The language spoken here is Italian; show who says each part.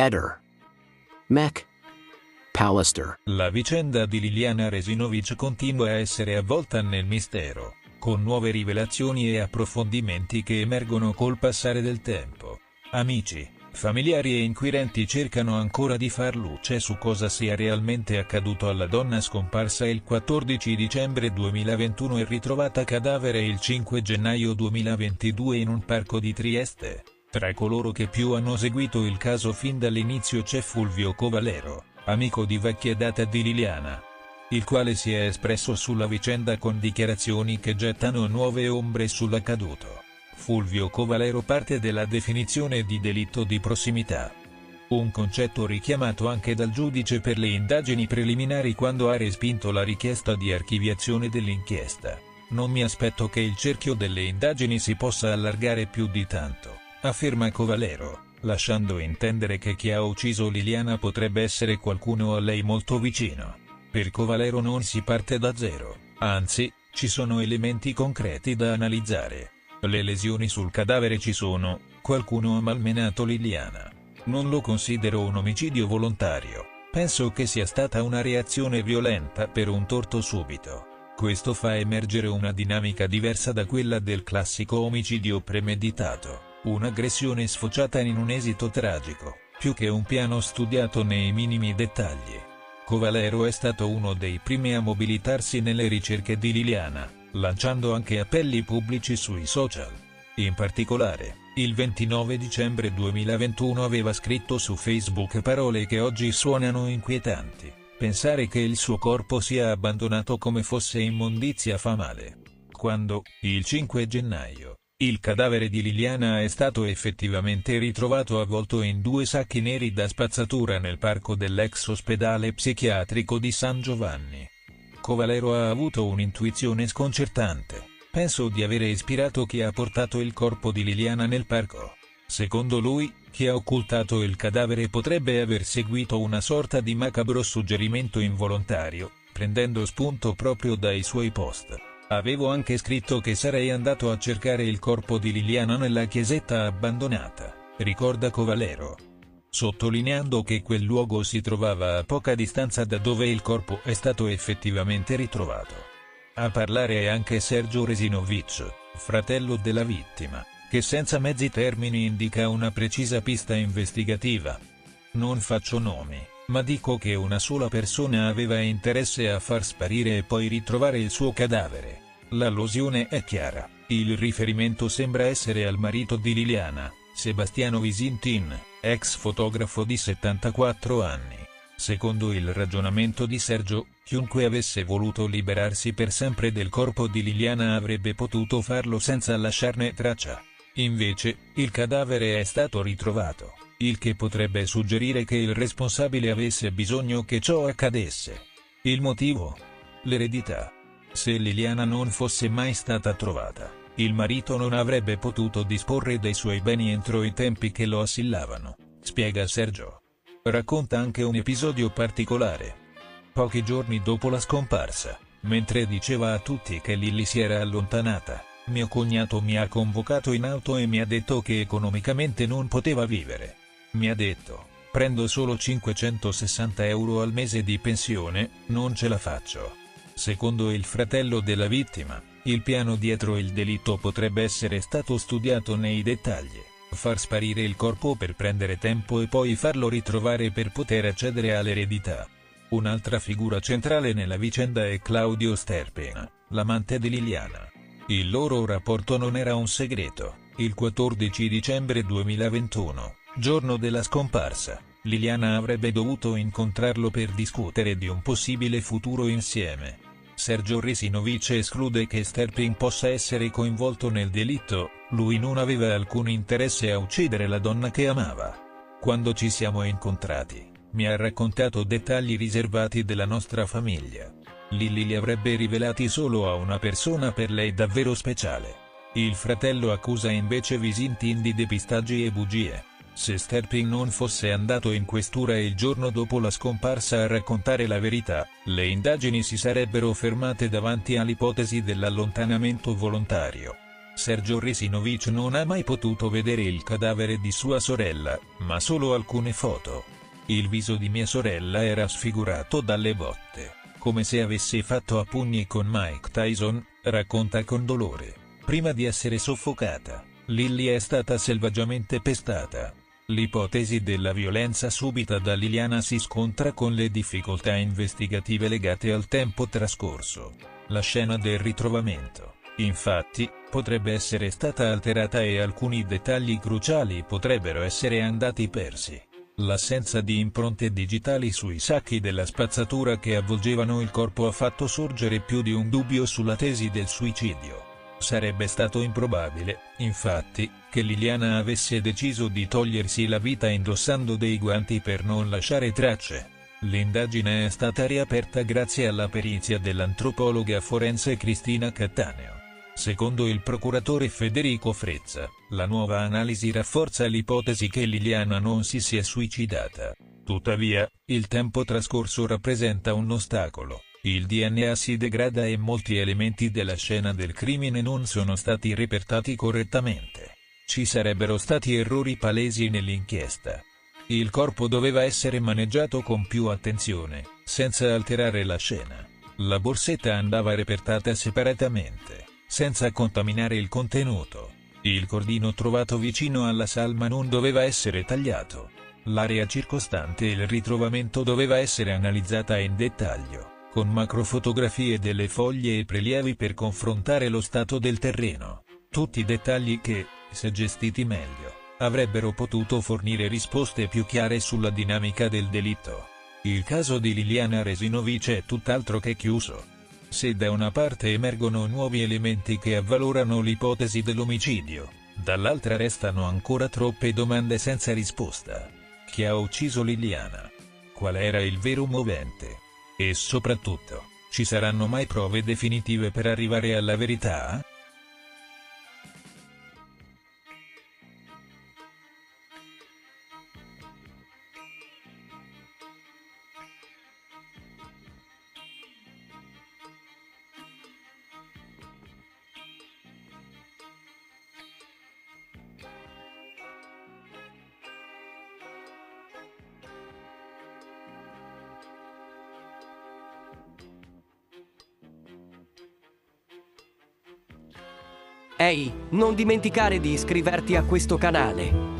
Speaker 1: Eder. Mech. Pallister.
Speaker 2: La vicenda di Liliana Resinovic continua a essere avvolta nel mistero, con nuove rivelazioni e approfondimenti che emergono col passare del tempo. Amici, familiari e inquirenti cercano ancora di far luce su cosa sia realmente accaduto alla donna scomparsa il 14 dicembre 2021 e ritrovata cadavere il 5 gennaio 2022 in un parco di Trieste. Tra coloro che più hanno seguito il caso fin dall'inizio c'è Fulvio Covalero, amico di vecchia data di Liliana, il quale si è espresso sulla vicenda con dichiarazioni che gettano nuove ombre sull'accaduto. Fulvio Covalero parte dalla definizione di delitto di prossimità, un concetto richiamato anche dal giudice per le indagini preliminari quando ha respinto la richiesta di archiviazione dell'inchiesta. Non mi aspetto che il cerchio delle indagini si possa allargare più di tanto, afferma Covalero, lasciando intendere che chi ha ucciso Liliana potrebbe essere qualcuno a lei molto vicino. Per Covalero non si parte da zero, anzi, ci sono elementi concreti da analizzare. Le lesioni sul cadavere ci sono, qualcuno ha malmenato Liliana. Non lo considero un omicidio volontario, penso che sia stata una reazione violenta per un torto subito. Questo fa emergere una dinamica diversa da quella del classico omicidio premeditato, un'aggressione sfociata in un esito tragico, più che un piano studiato nei minimi dettagli. Covalero è stato uno dei primi a mobilitarsi nelle ricerche di Liliana, lanciando anche appelli pubblici sui social. In particolare, il 29 dicembre 2021 aveva scritto su Facebook parole che oggi suonano inquietanti: pensare che il suo corpo sia abbandonato come fosse immondizia fa male. Quando, il 5 gennaio, il cadavere di Liliana è stato effettivamente ritrovato avvolto in 2 sacchi neri da spazzatura nel parco dell'ex ospedale psichiatrico di San Giovanni, Covalero ha avuto un'intuizione sconcertante: penso di avere ispirato chi ha portato il corpo di Liliana nel parco. Secondo lui, chi ha occultato il cadavere potrebbe aver seguito una sorta di macabro suggerimento involontario, prendendo spunto proprio dai suoi post. Avevo anche scritto che sarei andato a cercare il corpo di Liliana nella chiesetta abbandonata, ricorda Covalero, sottolineando che quel luogo si trovava a poca distanza da dove il corpo è stato effettivamente ritrovato. A parlare è anche Sergio Resinovic, fratello della vittima, che senza mezzi termini indica una precisa pista investigativa. Non faccio nomi, ma dico che una sola persona aveva interesse a far sparire e poi ritrovare il suo cadavere. L'allusione è chiara, il riferimento sembra essere al marito di Liliana, Sebastiano Visintin, ex fotografo di 74 anni. Secondo il ragionamento di Sergio, chiunque avesse voluto liberarsi per sempre del corpo di Liliana avrebbe potuto farlo senza lasciarne traccia. Invece, il cadavere è stato ritrovato, il che potrebbe suggerire che il responsabile avesse bisogno che ciò accadesse. Il motivo? L'eredità. Se Liliana non fosse mai stata trovata, il marito non avrebbe potuto disporre dei suoi beni entro i tempi che lo assillavano, spiega Sergio. Racconta anche un episodio particolare. Pochi giorni dopo la scomparsa, mentre diceva a tutti che Lily si era allontanata, mio cognato mi ha convocato in auto e mi ha detto che economicamente non poteva vivere. Mi ha detto: prendo solo 560 euro al mese di pensione, non ce la faccio. Secondo il fratello della vittima, il piano dietro il delitto potrebbe essere stato studiato nei dettagli: far sparire il corpo per prendere tempo e poi farlo ritrovare per poter accedere all'eredità. Un'altra figura centrale nella vicenda è Claudio Sterpin, l'amante di Liliana. Il loro rapporto non era un segreto. Il 14 dicembre 2021, giorno della scomparsa, Liliana avrebbe dovuto incontrarlo per discutere di un possibile futuro insieme. Sergio Resinovic esclude che Sterpin possa essere coinvolto nel delitto, lui non aveva alcun interesse a uccidere la donna che amava. Quando ci siamo incontrati, mi ha raccontato dettagli riservati della nostra famiglia. Lily li avrebbe rivelati solo a una persona per lei davvero speciale. Il fratello accusa invece Visintin di depistaggi e bugie. Se Sterpin non fosse andato in questura il giorno dopo la scomparsa a raccontare la verità, le indagini si sarebbero fermate davanti all'ipotesi dell'allontanamento volontario. Sergio Resinovic non ha mai potuto vedere il cadavere di sua sorella, ma solo alcune foto. Il viso di mia sorella era sfigurato dalle botte, come se avesse fatto a pugni con Mike Tyson, racconta con dolore. Prima di essere soffocata, Lily è stata selvaggiamente pestata. L'ipotesi della violenza subita da Liliana si scontra con le difficoltà investigative legate al tempo trascorso. La scena del ritrovamento, infatti, potrebbe essere stata alterata e alcuni dettagli cruciali potrebbero essere andati persi. L'assenza di impronte digitali sui sacchi della spazzatura che avvolgevano il corpo ha fatto sorgere più di un dubbio sulla tesi del suicidio. Sarebbe stato improbabile, infatti, che Liliana avesse deciso di togliersi la vita indossando dei guanti per non lasciare tracce. L'indagine è stata riaperta grazie alla perizia dell'antropologa forense Cristina Cattaneo. Secondo il procuratore Federico Frezza, la nuova analisi rafforza l'ipotesi che Liliana non si sia suicidata. Tuttavia, il tempo trascorso rappresenta un ostacolo. Il DNA si degrada e molti elementi della scena del crimine non sono stati repertati correttamente. Ci sarebbero stati errori palesi nell'inchiesta. Il corpo doveva essere maneggiato con più attenzione, senza alterare la scena. La borsetta andava repertata separatamente, senza contaminare il contenuto. Il cordino trovato vicino alla salma non doveva essere tagliato. L'area circostante il ritrovamento doveva essere analizzata in dettaglio, con macrofotografie delle foglie e prelievi per confrontare lo stato del terreno. Tutti dettagli che, se gestiti meglio, avrebbero potuto fornire risposte più chiare sulla dinamica del delitto. Il caso di Liliana Resinovic è tutt'altro che chiuso. Se da una parte emergono nuovi elementi che avvalorano l'ipotesi dell'omicidio, dall'altra restano ancora troppe domande senza risposta. Chi ha ucciso Liliana? Qual era il vero movente? E soprattutto, ci saranno mai prove definitive per arrivare alla verità?
Speaker 3: Ehi, non dimenticare di iscriverti a questo canale.